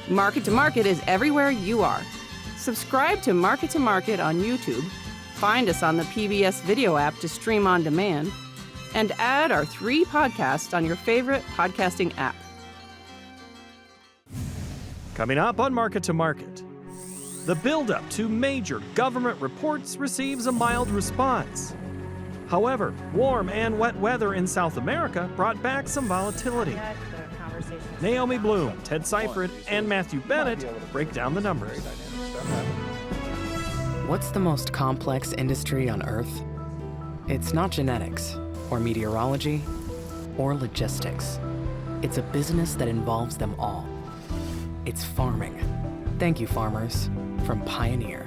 Market to Market is everywhere you are. Subscribe to Market on YouTube, find us on the PBS video app to stream on demand, and add our 3 podcasts on your favorite podcasting app. Coming up on Market to Market, the buildup to major government reports receives a mild response. However, warm and wet weather in South America brought back some volatility. Naomi Bloom, Ted Seifert, and Matthew Bennett break down the numbers. What's the most complex industry on Earth? It's not genetics, or meteorology, or logistics. It's a business that involves them all. It's farming. Thank you, farmers, from Pioneer.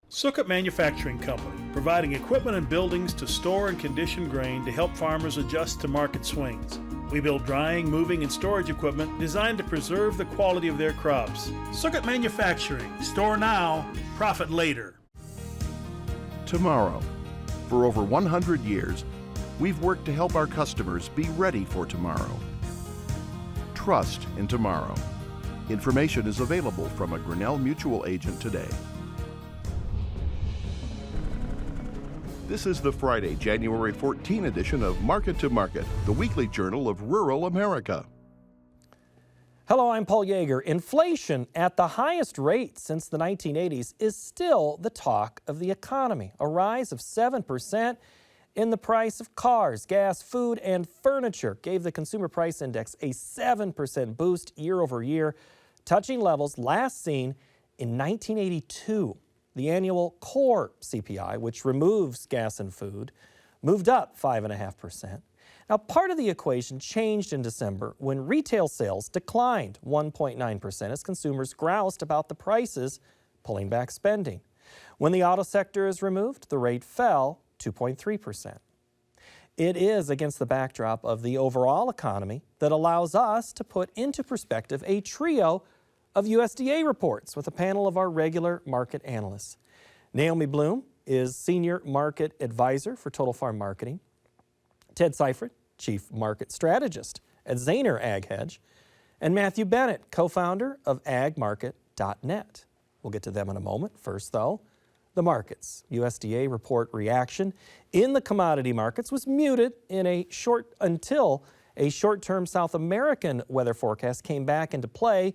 Sukkot Manufacturing Company, providing equipment and buildings to store and condition grain to help farmers adjust to market swings. We build drying, moving, and storage equipment designed to preserve the quality of their crops. Sukkot Manufacturing, store now, profit later. Tomorrow. For over 100 years, we've worked to help our customers be ready for tomorrow. Trust in tomorrow. Information is available from a Grinnell Mutual agent today. This is the Friday, January 14 edition of Market to Market, the weekly journal of rural America. Hello, I'm Paul Yeager. Inflation at the highest rate since the 1980s is still the talk of the economy. A rise of 7% in the price of cars, gas, food, and furniture gave the Consumer Price Index a 7% boost year over year, touching levels last seen in 1982. The annual core CPI, which removes gas and food, moved up 5.5%. Now, part of the equation changed in December when retail sales declined 1.9% as consumers groused about the prices, pulling back spending. When the auto sector is removed, the rate fell 2.3%. It is against the backdrop of the overall economy that allows us to put into perspective a trio of USDA reports with a panel of our regular market analysts. Naomi Bloom is Senior Market Advisor for Total Farm Marketing. Ted Seifert, Chief Market Strategist at Zaner Ag Hedge. And Matthew Bennett, co-founder of agmarket.net. We'll get to them in a moment. First, though, the markets. USDA report reaction in the commodity markets was muted until a short-term South American weather forecast came back into play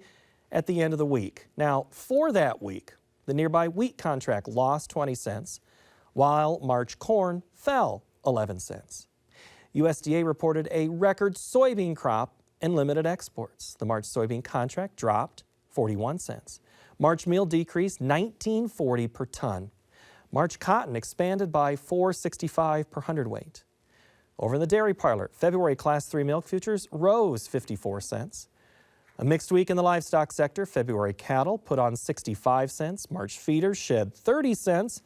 at the end of the week. Now, for that week, the nearby wheat contract lost 20 cents, while March corn fell 11 cents. USDA reported a record soybean crop and limited exports. The March soybean contract dropped 41 cents. March meal decreased $19.40 per ton. March cotton expanded by $4.65 per hundredweight. Over in the dairy parlor, February Class 3 milk futures rose 54 cents. A mixed week in the livestock sector. February cattle put on 65 cents. March feeders shed 30 cents.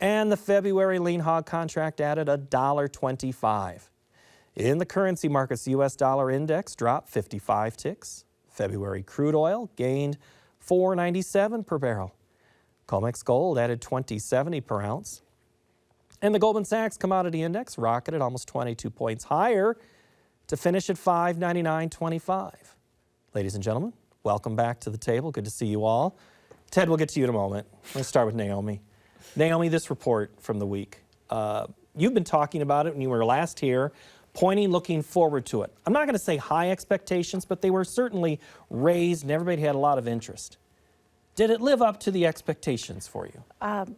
And the February lean hog contract added $1.25. In the currency markets, the U.S. dollar index dropped 55 ticks. February crude oil gained $4.97 per barrel. COMEX gold added $20.70 per ounce. And the Goldman Sachs commodity index rocketed almost 22 points higher to finish at $599.25. Ladies and gentlemen, welcome back to the table. Good to see you all. Ted, we'll get to you in a moment. Let's start with Naomi. Naomi, this report from the week. You've been talking about it when you were last here, looking forward to it. I'm not going to say high expectations, but they were certainly raised and everybody had a lot of interest. Did it live up to the expectations for you?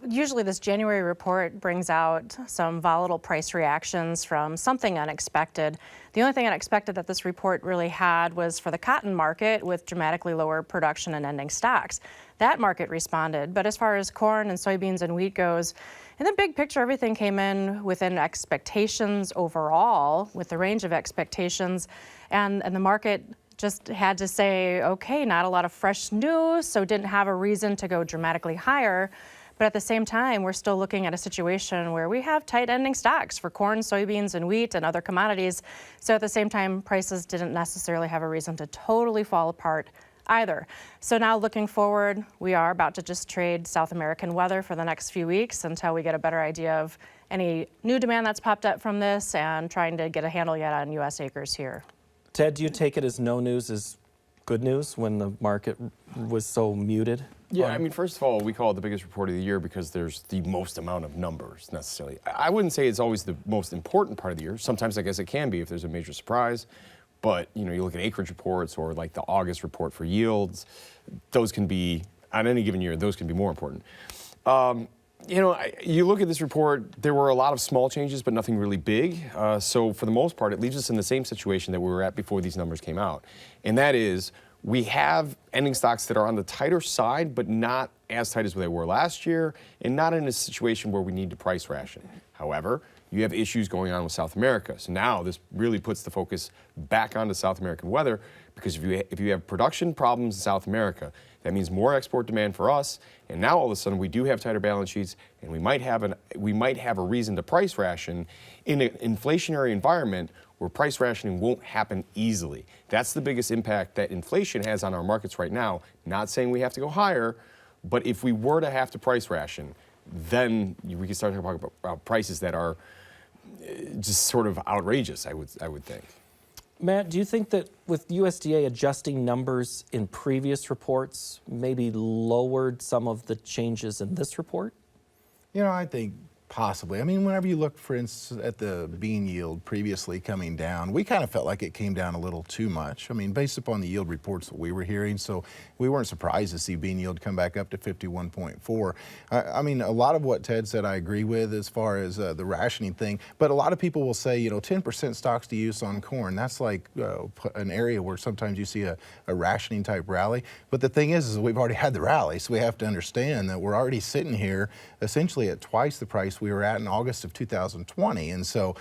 Usually this January report brings out some volatile price reactions from something unexpected. The only thing unexpected that this report really had was for the cotton market with dramatically lower production and ending stocks. That market responded, but as far as corn and soybeans and wheat goes, in the big picture, everything came in within expectations overall, with the range of expectations, and the market just had to say, okay, not a lot of fresh news, so didn't have a reason to go dramatically higher. But at the same time, we're still looking at a situation where we have tight ending stocks for corn, soybeans, and wheat and other commodities. So at the same time, prices didn't necessarily have a reason to totally fall apart either. So now looking forward, we are about to just trade South American weather for the next few weeks until we get a better idea of any new demand that's popped up from this and trying to get a handle yet on U.S. acres here. Ted, do you take it as no news is good news when the market was so muted? Yeah, I mean, first of all, we call it the biggest report of the year because there's the most amount of numbers necessarily. I wouldn't say it's always the most important part of the year. Sometimes I guess it can be if there's a major surprise. But, you know, you look at acreage reports or like the August report for yields, those can be, on any given year, those can be more important. You know, you look at this report, there were a lot of small changes, but nothing really big. So for the most part, it leaves us in the same situation that we were at before these numbers came out. And that is, we have ending stocks that are on the tighter side, but not as tight as they were last year, and not in a situation where we need to price ration. However, you have issues going on with South America. So now this really puts the focus back onto South American weather, because if you have production problems in South America, that means more export demand for us. And now all of a sudden we do have tighter balance sheets, and we might have a reason to price ration in an inflationary environment where price rationing won't happen easily. That's the biggest impact that inflation has on our markets right now. Not saying we have to go higher, but if we were to have to price ration, then we can start talking about prices that are just sort of outrageous, I would think. Matt, do you think that with USDA adjusting numbers in previous reports maybe lowered some of the changes in this report? You know, I think possibly. I mean, whenever you look, for instance, at the bean yield previously coming down, we kind of felt like it came down a little too much. I mean, based upon the yield reports that we were hearing, so we weren't surprised to see bean yield come back up to 51.4. I mean, a lot of what Ted said I agree with as far as the rationing thing, but a lot of people will say, you know, 10% stocks to use on corn. That's like an area where sometimes you see a rationing type rally. But the thing is we've already had the rally, so we have to understand that we're already sitting here essentially at twice the price we were at in August of 2020, and so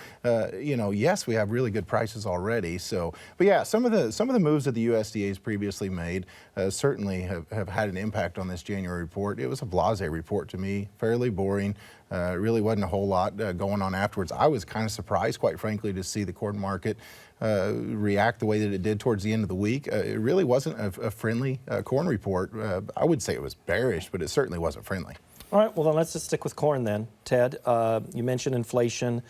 you know, yes, we have really good prices already. So, but yeah, some of the moves that the USDA has previously made certainly have had an impact on this January report. It was a blasé report to me, fairly boring. Really wasn't a whole lot going on afterwards. I was kind of surprised, quite frankly, to see the corn market react the way that it did towards the end of the week. It really wasn't a friendly corn report. I would say it was bearish, but it certainly wasn't friendly. All right, well then let's just stick with corn then. Ted, you mentioned inflation.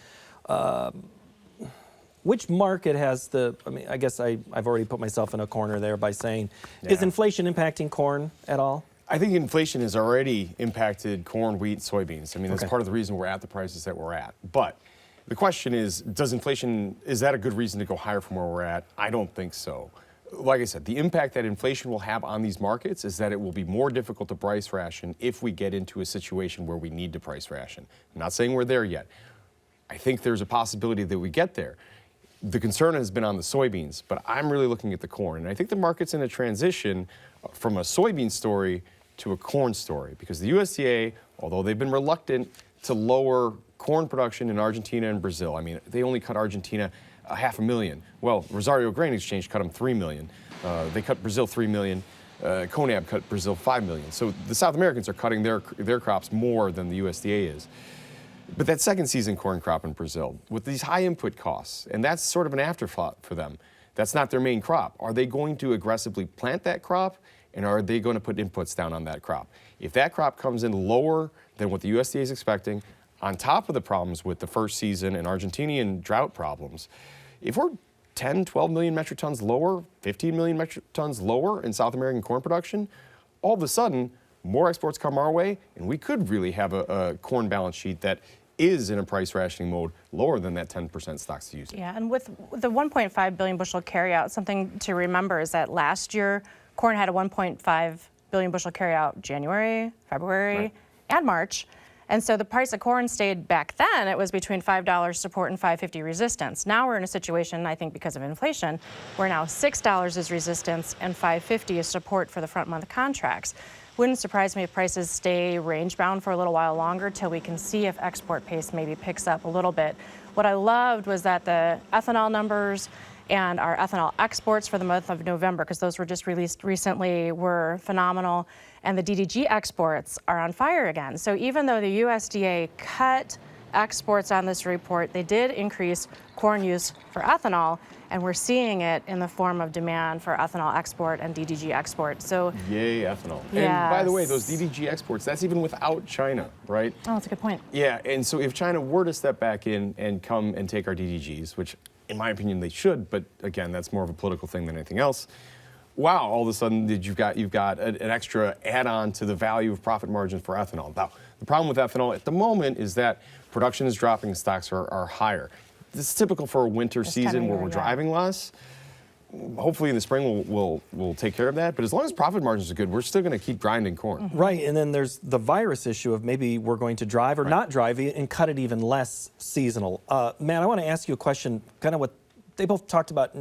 Which market has I mean, I guess I've already put myself in a corner there by saying, is inflation impacting corn at all? I think inflation has already impacted corn, wheat, soybeans. I mean, that's part of the reason we're at the prices that we're at. But the question is that a good reason to go higher from where we're at? I don't think so. Like I said, the impact that inflation will have on these markets is that it will be more difficult to price ration if we get into a situation where we need to price ration. I'm not saying we're there yet. I think there's a possibility that we get there. The concern has been on the soybeans, but I'm really looking at the corn. And I think the market's in a transition from a soybean story to a corn story, because the USDA, although they've been reluctant to lower corn production in Argentina and Brazil, I mean, they only cut Argentina 500,000. Well, Rosario Grain Exchange cut them 3 million. They cut Brazil 3 million. CONAB cut Brazil 5 million. So the South Americans are cutting their crops more than the USDA is. But that second season corn crop in Brazil, with these high input costs, and that's sort of an afterthought for them. That's not their main crop. Are they going to aggressively plant that crop, and are they going to put inputs down on that crop? If that crop comes in lower than what the USDA is expecting, on top of the problems with the first season and Argentinian drought problems, if we're 10, 12 million metric tons lower, 15 million metric tons lower in South American corn production, all of a sudden, more exports come our way, and we could really have a corn balance sheet that is in a price rationing mode lower than that 10% stocks to use. Yeah, and with the 1.5 billion bushel carryout, something to remember is that last year, corn had a 1.5 billion bushel carryout January, February, and March. And so the price of corn stayed back then, it was between $5 support and $5.50 resistance. Now we're in a situation, I think because of inflation, where now $6 is resistance and $5.50 is support for the front month contracts. Wouldn't surprise me if prices stay range bound for a little while longer till we can see if export pace maybe picks up a little bit. What I loved was that the ethanol numbers and our ethanol exports for the month of November, because those were just released recently, were phenomenal. And the DDG exports are on fire again. So even though the USDA cut exports on this report, they did increase corn use for ethanol, and we're seeing it in the form of demand for ethanol export and DDG export. So yay, ethanol. Yes. And by the way, those DDG exports, that's even without China, right? Oh, that's a good point. Yeah, and so if China were to step back in and come and take our DDGs, which in my opinion they should, but again, that's more of a political thing than anything else, wow, all of a sudden you've got an extra add-on to the value of profit margin for ethanol. Now, the problem with ethanol at the moment is that production is dropping and stocks are higher. This is typical for a winter season where we're driving less. Hopefully in the spring we'll take care of that. But as long as profit margins are good, we're still going to keep grinding corn. Right, and then there's the virus issue of maybe we're going to drive or not drive and cut it even less seasonal. Matt, I want to ask you a question, kind of what they both talked about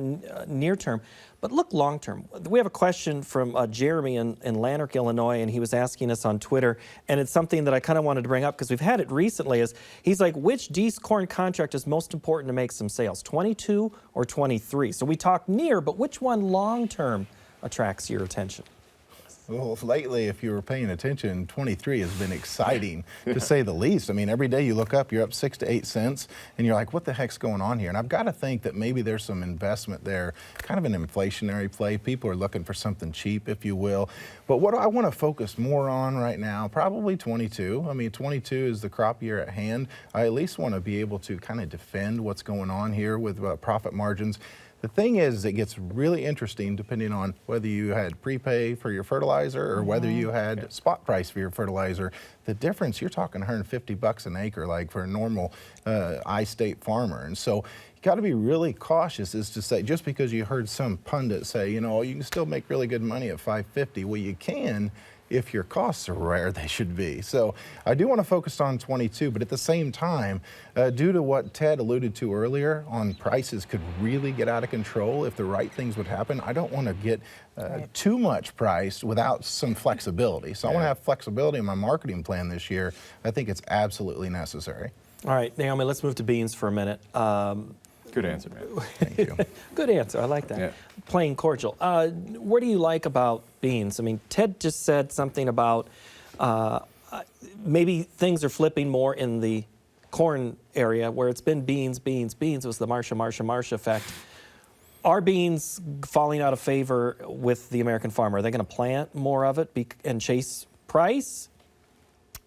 near term, but look long term. We have a question from Jeremy in Lanark, Illinois, and he was asking us on Twitter, and it's something that I kind of wanted to bring up because we've had it recently. He's like, which Dees corn contract is most important to make some sales, 22 or 23? So we talk near, but which one long term attracts your attention? Well, lately, if you were paying attention, 23 has been exciting, to say the least. I mean, every day you look up, you're up 6 to 8 cents, and you're like, what the heck's going on here? And I've got to think that maybe there's some investment there, kind of an inflationary play. People are looking for something cheap, if you will. But what I want to focus more on right now, probably 22. I mean, 22 is the crop year at hand. I at least want to be able to kind of defend what's going on here with profit margins. The thing is, it gets really interesting depending on whether you had prepay for your fertilizer or whether you had spot price for your fertilizer. The difference, you're talking $150 an acre, like for a normal I-state farmer. And so you got to be really cautious as to say, just because you heard some pundit say, you know, you can still make really good money at $5.50. Well, you can if your costs are where they should be. So I do want to focus on 22, but at the same time, due to what Ted alluded to earlier on prices could really get out of control if the right things would happen, I don't want to get too much priced without some flexibility. So I want to have flexibility in my marketing plan this year. I think it's absolutely necessary. All right, Naomi, let's move to beans for a minute. Good answer, man. Thank you. Good answer. I like that. Yeah. Plain cordial. What do you like about beans? I mean, Ted just said something about maybe things are flipping more in the corn area where it's been beans. It was the Marsha effect. Are beans falling out of favor with the American farmer? Are they going to plant more of it and chase price?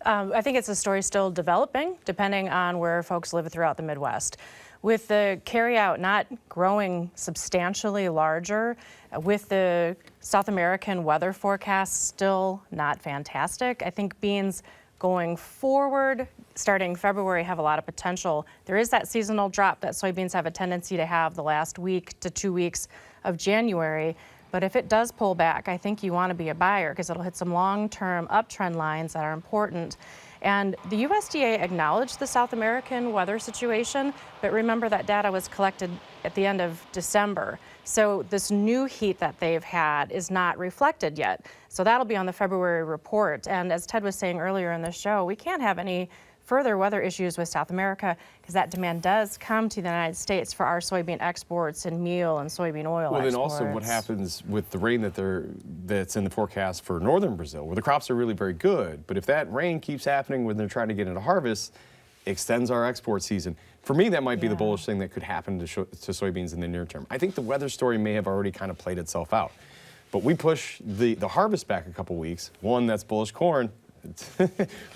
I think it's a story still developing, depending on where folks live throughout the Midwest. With the carryout not growing substantially larger, with the South American weather forecast still not fantastic, I think beans going forward, starting February, have a lot of potential. There is that seasonal drop that soybeans have a tendency to have the last week to 2 weeks of January. But if it does pull back, I think you want to be a buyer because it'll hit some long-term uptrend lines that are important. And the USDA acknowledged the South American weather situation, but remember that data was collected at the end of December. So this new heat that they've had is not reflected yet. So that'll be on the February report. And as Ted was saying earlier in the show, we can't have any further weather issues with South America because that demand does come to the United States for our soybean exports and meal and soybean oil exports. Then also what happens with the rain that's in the forecast for northern Brazil, where the crops are really very good, but if that rain keeps happening when they're trying to get into harvest, extends our export season. For me, that might be the bullish thing that could happen to soybeans in the near term. I think the weather story may have already kind of played itself out. But we push the harvest back a couple weeks. One, that's bullish corn.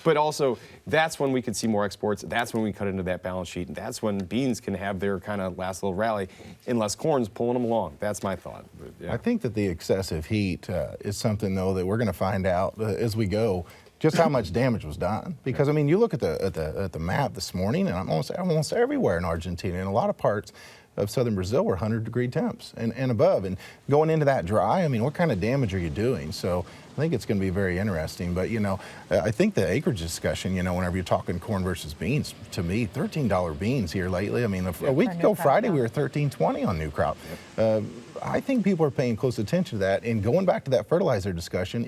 But also, that's when we could see more exports. That's when we cut into that balance sheet. And that's when beans can have their kind of last little rally, unless corn's pulling them along. That's my thought. But, yeah. I think that the excessive heat is something, though, that we're going to find out as we go just how much damage was done. Because, I mean, you look at the map this morning, and almost everywhere in Argentina, in a lot of parts of southern Brazil were 100-degree temps and above. And going into that dry, I mean, what kind of damage are you doing? So I think it's going to be very interesting. But, you know, I think the acreage discussion, you know, whenever you're talking corn versus beans, to me, $13 beans here lately. I mean, a week ago Friday, we were $13.20 on new crop. I think people are paying close attention to that. And going back to that fertilizer discussion,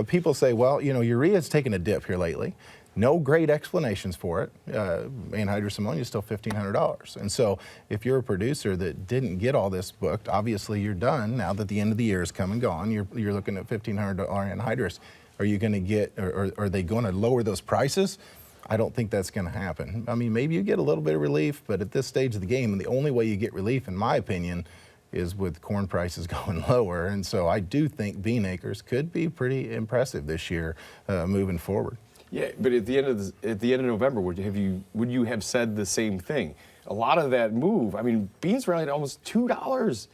people say, well, you know, urea's taken a dip here lately. No great explanations for it. Anhydrous ammonia is still $1,500. And so if you're a producer that didn't get all this booked, obviously you're done now that the end of the year is come and gone. You're looking at $1,500 anhydrous. Are you going to get, or are they going to lower those prices? I don't think that's going to happen. I mean, maybe you get a little bit of relief, but at this stage of the game, the only way you get relief, in my opinion, is with corn prices going lower. And so I do think bean acres could be pretty impressive this year moving forward. Yeah, but at the end of November, would you have said the same thing? a lot of that move, I mean, beans rallied almost $2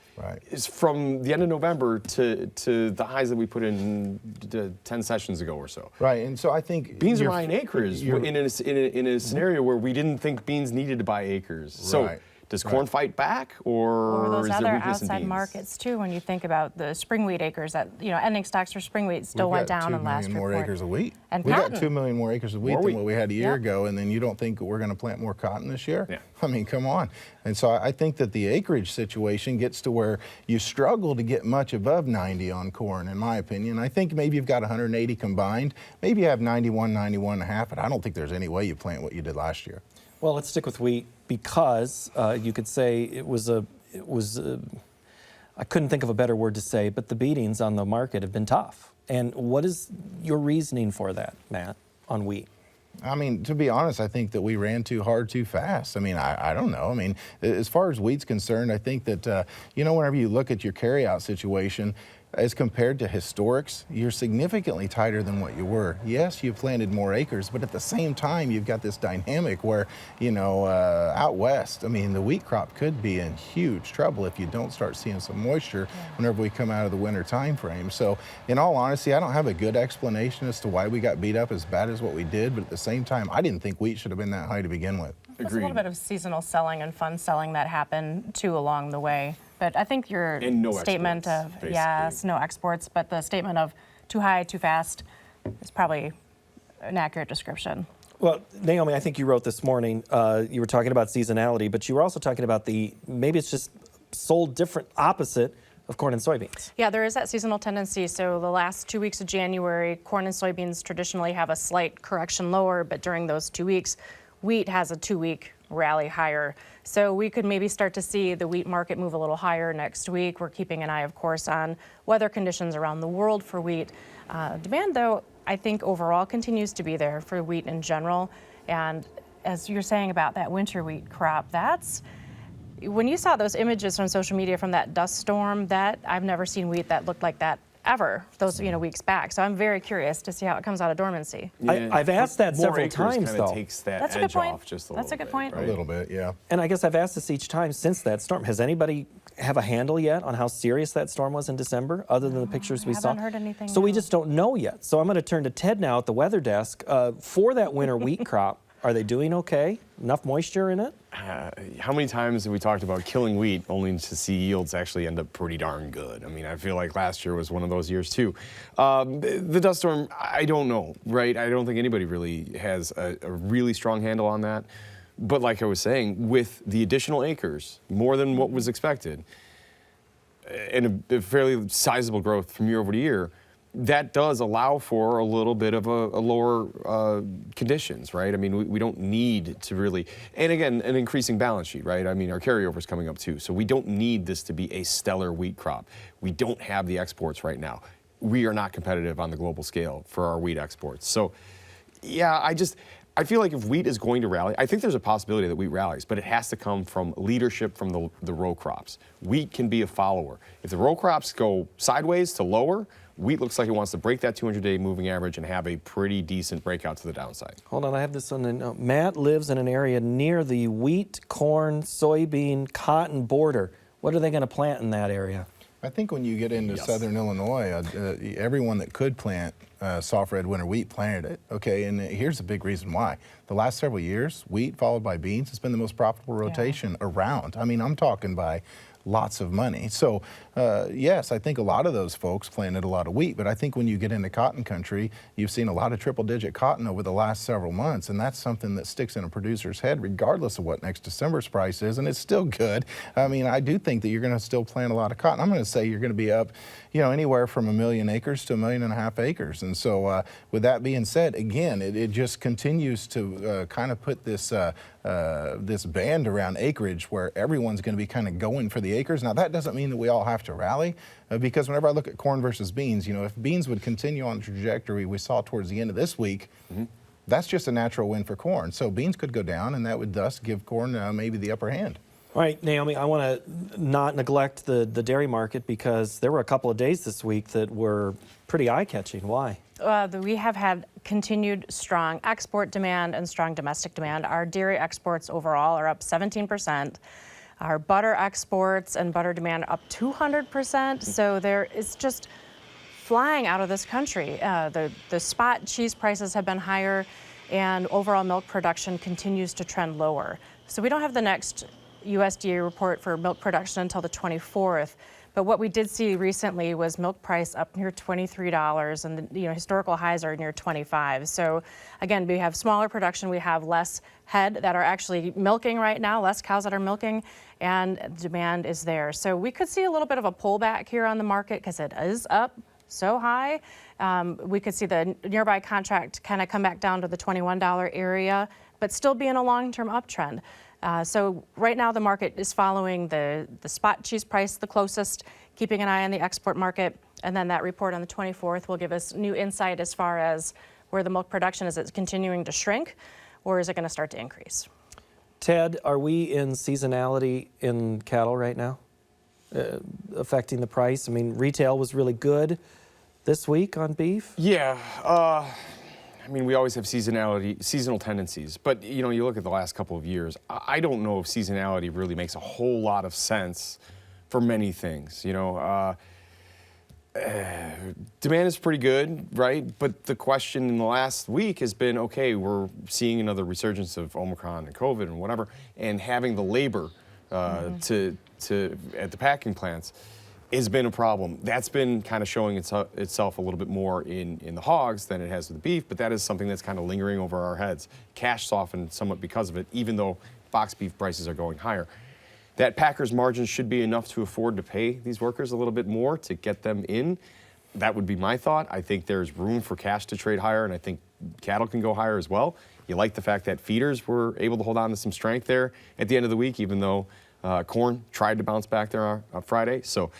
is from the end of November to the highs that we put in 10 sessions ago or so. Right, and so I think beans are buying acres in a scenario where we didn't think beans needed to buy acres. So does corn fight back, or those is other there weakness in outside beans? markets too? When you think about the spring wheat acres, that ending stocks for spring wheat still went down in last report. We've got 2 million more acres of wheat. And we cotton. got 2 million more acres of wheat than what we had a year ago, and then you don't think we're going to plant more cotton this year? Yeah. I mean, come on. And so I think that the acreage situation gets to where you struggle to get much above 90 on corn, in my opinion. I think maybe you've got 180 combined. Maybe you have 91, 91 and a half, but I don't think there's any way you plant what you did last year. Well, let's stick with wheat because you could say it was I couldn't think of a better word to say, but the beatings on the market have been tough. And what is your reasoning for that, Matt, on wheat? I mean, to be honest, I think that we ran too hard too fast. I mean, I don't know. I mean, as far as wheat's concerned, I think that, whenever you look at your carryout situation, as compared to historics, you're significantly tighter than what you were. Yes, you planted more acres, but at the same time, you've got this dynamic where, out west, I mean, the wheat crop could be in huge trouble if you don't start seeing some moisture whenever we come out of the winter time frame. So, in all honesty, I don't have a good explanation as to why we got beat up as bad as what we did, but at the same time, I didn't think wheat should have been that high to begin with. There's a little bit of seasonal selling and fun selling that happened too along the way. But I think your statement of, no exports, but the statement of too high, too fast is probably an accurate description. Well, Naomi, I think you wrote this morning, you were talking about seasonality, but you were also talking about maybe it's just sold different, opposite of corn and soybeans. Yeah, there is that seasonal tendency. So the last 2 weeks of January, corn and soybeans traditionally have a slight correction lower, but during those 2 weeks, wheat has a 2-week rally higher. So we could maybe start to see the wheat market move a little higher next week. We're keeping an eye, of course, on weather conditions around the world for wheat. Demand, though, I think overall continues to be there for wheat in general. And as you're saying about that winter wheat crop, when you saw those images from social media from that dust storm, I've never seen wheat that looked like that ever, those weeks back. So I'm very curious to see how it comes out of dormancy. Yeah, I've asked that several times, though. Takes that That's a edge good point. off just a That's a little good point. bit, right? A little bit, yeah. And I guess I've asked this each time since that storm. Has anybody have a handle yet on how serious that storm was in December, other than the pictures we saw? I haven't heard anything. So we just don't know yet. So I'm going to turn to Ted now at the weather desk. For that winter wheat crop, are they doing okay? Enough moisture in it? How many times have we talked about killing wheat only to see yields actually end up pretty darn good? I mean, I feel like last year was one of those years too. The dust storm, I don't know, right? I don't think anybody really has a really strong handle on that. But like I was saying, with the additional acres, more than what was expected, and a fairly sizable growth from year over year, that does allow for a little bit of a lower conditions, right? I mean, we don't need to really, and again, an increasing balance sheet, right? I mean, our carryover's coming up too. So we don't need this to be a stellar wheat crop. We don't have the exports right now. We are not competitive on the global scale for our wheat exports. So yeah, I feel like if wheat is going to rally, I think there's a possibility that wheat rallies, but it has to come from leadership from the row crops. Wheat can be a follower. If the row crops go sideways to lower, wheat looks like it wants to break that 200-day moving average and have a pretty decent breakout to the downside. Hold on, I have this on. Matt lives in an area near the wheat, corn, soybean, cotton border. What are they going to plant in that area? I think when you get into southern Illinois, everyone that could plant soft red winter wheat planted it, okay? And here's a big reason why. The last several years, wheat followed by beans has been the most profitable rotation around. I mean, I'm talking by lots of money. So yes, I think a lot of those folks planted a lot of wheat, but I think when you get into cotton country, you've seen a lot of triple-digit cotton over the last several months, and that's something that sticks in a producer's head regardless of what next December's price is, and it's still good. I mean, I do think that you're going to still plant a lot of cotton. I'm going to say you're going to be up, anywhere from 1 million acres to 1.5 million acres. And so with that being said, again, it just continues to kind of put this this band around acreage where everyone's going to be kind of going for the acres. Now, that doesn't mean that we all have to rally, because whenever I look at corn versus beans, if beans would continue on the trajectory we saw towards the end of this week, that's just a natural win for corn. So beans could go down, and that would thus give corn maybe the upper hand. All right, Naomi, I want to not neglect the dairy market because there were a couple of days this week that were pretty eye-catching. Why? We have had continued strong export demand and strong domestic demand. Our dairy exports overall are up 17%. Our butter exports and butter demand up 200%. So there is just flying out of this country. The spot cheese prices have been higher, and overall milk production continues to trend lower. So we don't have the next USDA report for milk production until the 24th. But what we did see recently was milk price up near $23, and the historical highs are near 25. So again, we have smaller production, we have less head that are actually milking right now, less cows that are milking, and demand is there. So we could see a little bit of a pullback here on the market because it is up so high. We could see the nearby contract kind of come back down to the $21 area, but still be in a long-term uptrend. So right now the market is following the spot cheese price the closest, keeping an eye on the export market, and then that report on the 24th will give us new insight as far as where the milk production is. It continuing to shrink, or is it going to start to increase? Ted, are we in seasonality in cattle right now, affecting the price? I mean, retail was really good this week on beef. Yeah. I mean, we always have seasonal tendencies, but you look at the last couple of years, I don't know if seasonality really makes a whole lot of sense for many things. Demand is pretty good, right? But the question in the last week has been, okay, we're seeing another resurgence of Omicron and COVID and whatever, and having the labor at the packing plants has been a problem. That's been kind of showing itself a little bit more in the hogs than it has with the beef, but that is something that's kind of lingering over our heads. Cash softened somewhat because of it, even though box beef prices are going higher. That packers' margins should be enough to afford to pay these workers a little bit more to get them in. That would be my thought. I think there's room for cash to trade higher, and I think cattle can go higher as well. You like the fact that feeders were able to hold on to some strength there at the end of the week, even though corn tried to bounce back there on Friday. So,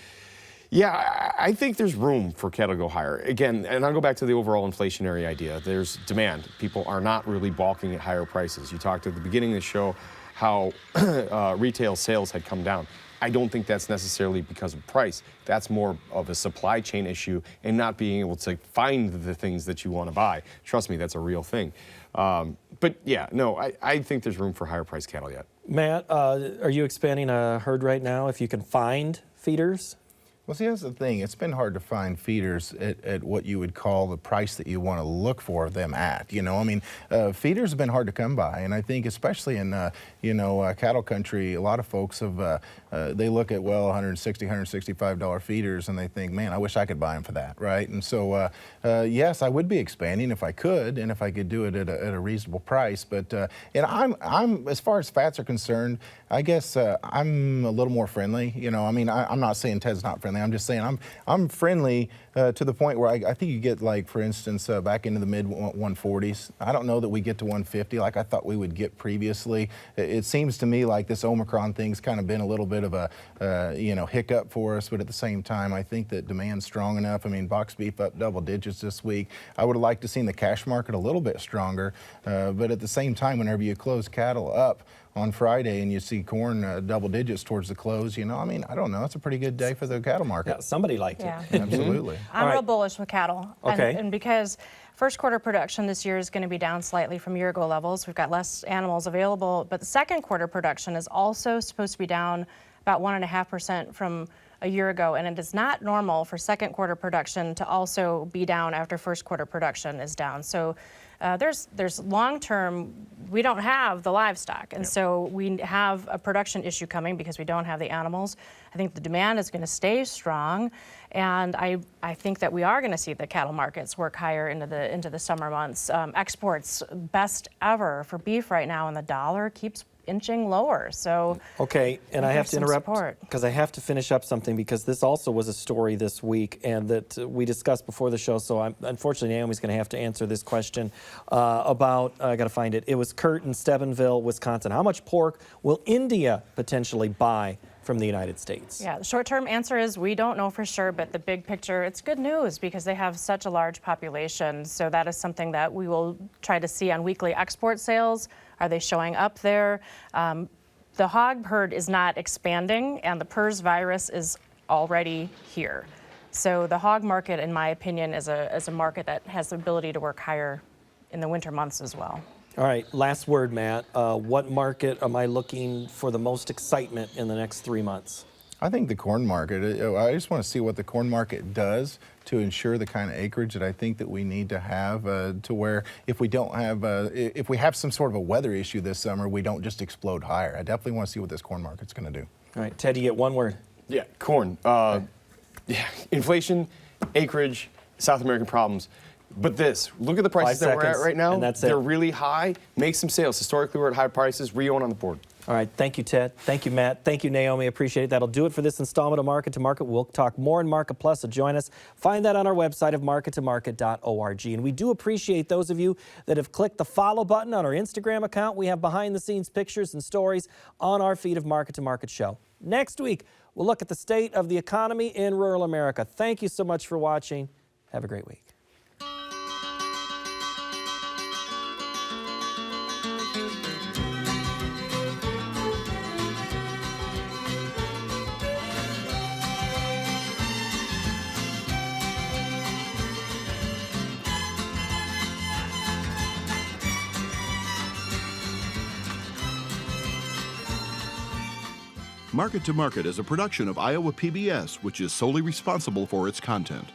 yeah, I think there's room for cattle to go higher. Again, and I'll go back to the overall inflationary idea. There's demand. People are not really balking at higher prices. You talked at the beginning of the show how retail sales had come down. I don't think that's necessarily because of price. That's more of a supply chain issue and not being able to find the things that you want to buy. Trust me, that's a real thing. But yeah, no, I think there's room for higher priced cattle yet. Matt, are you expanding a herd right now if you can find feeders? Well, see, that's the thing. It's been hard to find feeders at what you would call the price that you want to look for them at. Feeders have been hard to come by, and I think especially in cattle country, a lot of folks have they look at $160, $165 feeders, and they think, man, I wish I could buy them for that, right? And so, yes, I would be expanding if I could, and if I could do it at a reasonable price. But and I'm as far as fats are concerned, I guess I'm a little more friendly. I'm not saying Ted's not friendly. I'm just saying I'm friendly to the point where I think you get, like, for instance, back into the mid 140s. I don't know that we get to 150 like I thought we would get previously. It seems to me like this Omicron thing's kind of been a little bit of a hiccup for us, but at the same time, I think that demand's strong enough. I mean, box beef up double digits this week. I would have liked to seen the cash market a little bit stronger, but at the same time, whenever you close cattle up on Friday and you see corn double digits towards the close, I don't know. It's a pretty good day for the cattle market. Yeah, somebody liked it. Absolutely. I'm real bullish with cattle. Okay. And because first quarter production this year is going to be down slightly from year ago levels. We've got less animals available, but the second quarter production is also supposed to be down about 1.5% from a year ago, and it is not normal for second quarter production to also be down after first quarter production is down. So there's long-term, we don't have the livestock, and so we have a production issue coming because we don't have the animals. I think the demand is going to stay strong, and I think that we are going to see the cattle markets work higher into the summer months. Exports best ever for beef right now, and the dollar keeps inching lower. So okay, and I have to interrupt support. because I have to finish up something, because this also was a story this week and that we discussed before the show. So unfortunately, Naomi's going to have to answer this question about, I got to find it. It was Kurt in Steubenville, Wisconsin. How much pork will India potentially buy from the United States? Yeah, the short-term answer is we don't know for sure, but the big picture, it's good news because they have such a large population. So that is something that we will try to see on weekly export sales. Are they showing up there? the hog herd is not expanding, and the PRRS virus is already here. So the hog market, in my opinion, is a market that has the ability to work higher in the winter months as well. All right, last word, Matt. What market am I looking for the most excitement in the next 3 months? I think the corn market, I just want to see what the corn market does to ensure the kind of acreage that I think that we need to have to where if we don't have, if we have some sort of a weather issue this summer, we don't just explode higher. I definitely want to see what this corn market's going to do. All right, Ted, you get one word. Yeah, corn. Yeah, inflation, acreage, South American problems. But look at the prices that we're at right now. And that's They're really high. Make some sales. Historically, we're at high prices. Re-own on the board. All right, thank you, Ted. Thank you, Matt. Thank you, Naomi. Appreciate it. That'll do it for this installment of Market to Market. We'll talk more in Market Plus, so join us. Find that on our website of markettomarket.org. And we do appreciate those of you that have clicked the follow button on our Instagram account. We have behind-the-scenes pictures and stories on our feed of Market to Market show. Next week, we'll look at the state of the economy in rural America. Thank you so much for watching. Have a great week. Market to Market is a production of Iowa PBS, which is solely responsible for its content.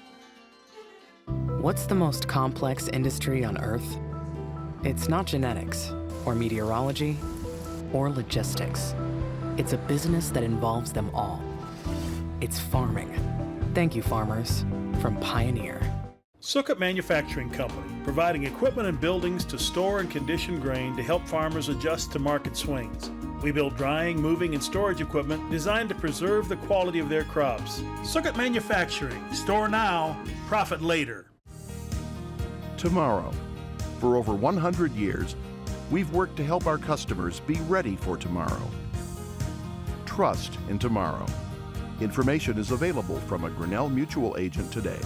What's the most complex industry on Earth? It's not genetics, or meteorology, or logistics. It's a business that involves them all. It's farming. Thank you, farmers, from Pioneer. Sukkot Manufacturing Company, providing equipment and buildings to store and condition grain to help farmers adjust to market swings. We build drying, moving, and storage equipment designed to preserve the quality of their crops. Sukkot Manufacturing. Store now, profit later. Tomorrow. For over 100 years, we've worked to help our customers be ready for tomorrow. Trust in tomorrow. Information is available from a Grinnell Mutual agent today.